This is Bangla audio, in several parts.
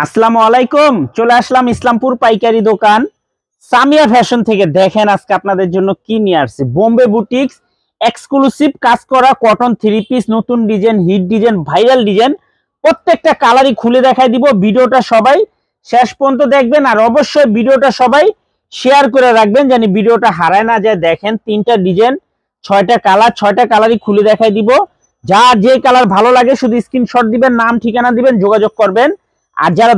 আসসালামু আলাইকুম। চলে আসলাম ইসলামপুর পাইকারি দোকান সামিয়া ফ্যাশন থেকে। দেখেন আজকে আপনাদের জন্য কি নিয়ে আসছে। বোম্বে বুটিক্স এক্সক্লুসিভ কাজ করা কটন থ্রি পিস, নতুন design, hit design, viral design, প্রত্যেকটা কালারই খুলে দেখাই দিব। ভিডিওটা সবাই শেষ পর্যন্ত দেখবেন আর অবশ্যই ভিডিওটা সবাই শেয়ার করে রাখবেন জানি ভিডিওটা হারায় না যায়। দেখেন তিনটা ডিজাইন, ছয়টা কালার, ছয়টা কালারই খুলে দেখাই দিব। যার যে কালার ভালো লাগে শুধু স্ক্রিনশট দিবেন, নাম ঠিকানা দিবেন, যোগাযোগ করবেন। আর যারা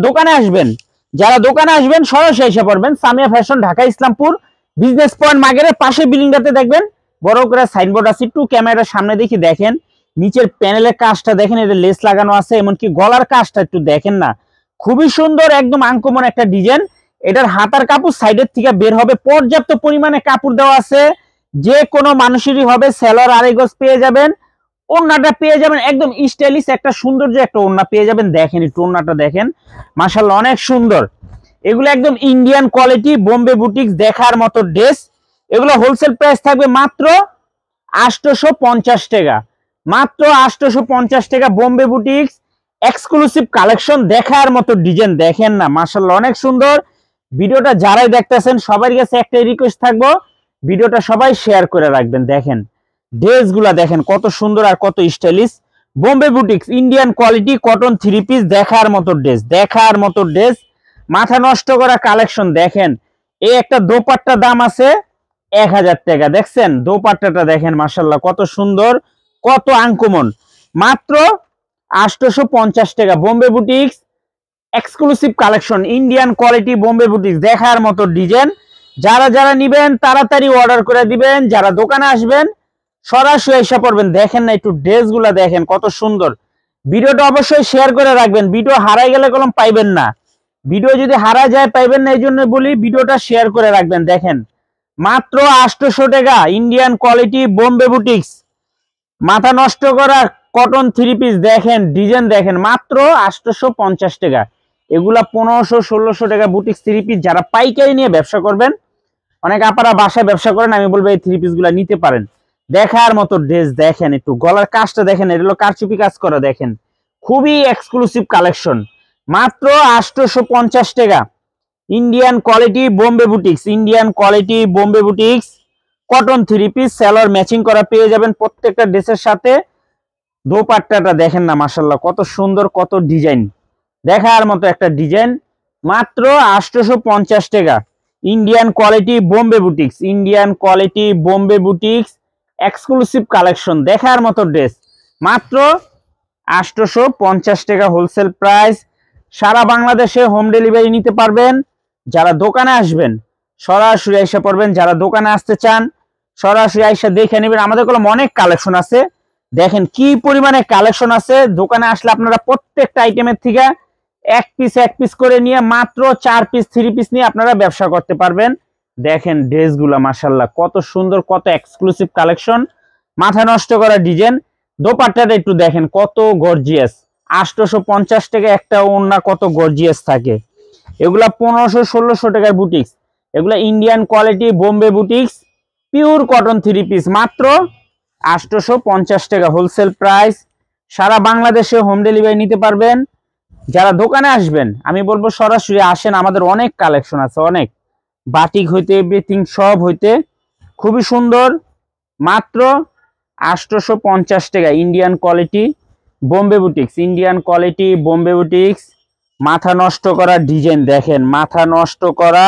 দোকানে আসবেন সরাসরি এসে পড়বেন Samia fashion, Dhaka Islampur business point মার্কেটের পাশে বিল্ডিংটাতে দেখবেন বড় করে সাইনবোর্ড আছে। একটু ক্যামেরার সামনে দেখি, দেখেন নিচের প্যানেলের কাজটা দেখেন, এটা লেস লাগানো আছে, এমনকি গলার কাজটা একটু দেখেন না, খুবই সুন্দর, একদম আনকমন একটা ডিজাইন। এটার হাতার কাপড় সাইডের থেকে বের হবে, পর্যাপ্ত পরিমাণে কাপড় দেওয়া আছে, যে কোনো মানুষেরই হবে। সেলর আড়াই গজ পেয়ে যাবেন, ওড়নাটা পেয়ে যাবেন একদম স্টাইলিশ একটা সৌন্দর্য একটা ওড়না পেয়ে যাবেন। দেখেন একটু ওড়নাটা দেখেন, মাশাআল্লাহ অনেক সুন্দর। এগুলো একদম ইন্ডিয়ান কোয়ালিটি, বোম্বে বুটিক্স দেখার মতো ড্রেস। এগুলো হোলসেল প্রাইস থাকবে মাত্র 850 টাকা, মাত্র 850 টাকা। বোম্বে বুটিক্স এক্সক্লুসিভ কালেকশন, দেখার মতো ডিজাইন দেখেন না, মাশাআল্লাহ অনেক সুন্দর। ভিডিওটা যারাই দেখতেছেন সবার কাছে একটাই রিকোয়েস্ট থাকবো, ভিডিওটা সবাই শেয়ার করে রাখবেন। দেখেন ড্রেসগুলা দেখেন কত সুন্দর আর কত stylish. Bombay boutiques Indian quality cotton three piece, দেখার মতো ড্রেস, দেখার মতো ড্রেস, মাথা নষ্ট করা কালেকশন। দেখেন এই একটা দোপাট্টার দাম আছে 1000 টাকা। দেখছেন দোপাট্টাটা দেখেন, মাশাআল্লাহ কত সুন্দর, কত আনকমন, মাত্র 850 টাকা। Bombay boutiques exclusive collection, Indian quality Bombay boutiques, দেখার মতো ডিজাইন। যারা নিবেন তাড়াতাড়ি অর্ডার করে দিবেন। যারা দোকানে আসবেন সরাসরি এসে পড়বেন। দেখেন না একটু ড্রেসগুলা দেখেন কত সুন্দর। ভিডিওটা অবশ্যই শেয়ার করে রাখবেন, ভিডিও হারাই গেলে কলম পাইবেন না, ভিডিও যদি হারা যায় পাইবেন না, এই জন্য বলি ভিডিওটা শেয়ার করে রাখবেন। দেখেন মাত্র 800 টাকা, ইন্ডিয়ান কোয়ালিটি বোম্বে বুটিক্স মাথা নষ্ট করা কটন থ্রি পিস। দেখেন ডিজাইন দেখেন, মাত্র 850 টাকা। এগুলা 1500-1600 টাকা বুটিক্স থ্রি পিস। যারা পাইকারি নিয়ে ব্যবসা করবেন, অনেক আপারা বাসায় ব্যবসা করেন, আমি বলবো এই থ্রি পিস গুলা নিতে পারেন। দেখার মতো ড্রেস দেখেন, একটু গলার কাজটা দেখেন, এটা হলো কারচুপি কাজ করা। দেখেন খুবই এক্সক্লুসিভ কালেকশন, মাত্র 850 টাকা। Indian quality Bombay boutiques, Indian quality Bombay boutiques cotton three piece, সেলর ম্যাচিং করা পেয়ে যাবেন প্রত্যেকটা ড্রেসের সাথে। দোপাট্টাটা দেখেন না, মাশাআল্লাহ কত সুন্দর, কত ডিজাইন, দেখার মতো একটা ডিজাইন। মাত্র 850 টাকা। Indian quality Bombay boutiques, Indian quality Bombay boutiques exclusive collection, দেখার মতো ড্রেস, মাত্র 850 টাকা হোলসেল প্রাইস। সারা বাংলাদেশে হোম ডেলিভারি নিতে পারবেন। যারা দোকানে আসবেন সরাসরি এসে পড়বেন, যারা দোকানে আসতে চান সরাসরি এসে দেখে নেবেন। আমাদের কোনো অনেক কালেকশন আছে, দেখেন কি পরিমাণে কালেকশন আছে। দোকানে আসলে আপনারা প্রত্যেকটা আইটেমের থেকে এক পিস করে নিয়ে মাত্র 4 পিস থ্রি পিস নিয়ে আপনারা ব্যবসা করতে পারবেন। দেখেন ড্রেসগুলা মাশাআল্লাহ কত সুন্দর, কত এক্সক্লুসিভ কালেকশন, মাথা নষ্ট করা ডিজাইন। দোপাট্টাটা একটু দেখেন কত গর্জিয়াস, 850 টাকা একটা ওড়না, কত গর্জিয়াস থাকে। এগুলা 1500-1600 টাকার বুটিক্স। এগুলা Indian quality Bombay boutiques pure cotton three piece, মাত্র 850 টাকা হোলসেল প্রাইস। সারা বাংলাদেশে হোম ডেলিভারি নিতে পারবেন। যারা দোকানে আসবেন আমি বলবো সরাসরি আসেন, আমাদের অনেক কালেকশন আছে, অনেক বাটিক হইতে এভরিথিং সব হইতে খুবই সুন্দর। মাত্র 850 টাকা Indian quality Bombay boutiques, Indian quality Bombay boutiques মাথা নষ্ট করা ডিজাইন। দেখেন মাথা নষ্ট করা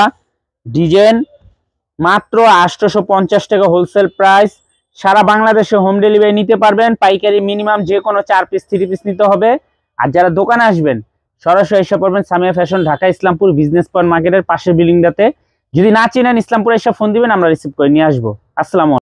ডিজাইন, মাত্র 850 টাকা হোলসেল প্রাইস। সারা বাংলাদেশে হোম ডেলিভারি নিতে পারবেন। পাইকারি মিনিমাম যে কোনো 4 পিস থ্রি পিস নিতে হবে। আর যারা দোকানে আসবেন সরাসরি এসে পড়বেন Samia fashion, Dhaka Islampur business point মার্কেটের পাশের বিল্ডিংটাতে। যদি না চিনেন ইসলামপুরে এসে ফোন দিবেন, আমরা রিসিভ করে নিয়ে আসবো। আসসালামু আলাইকুম।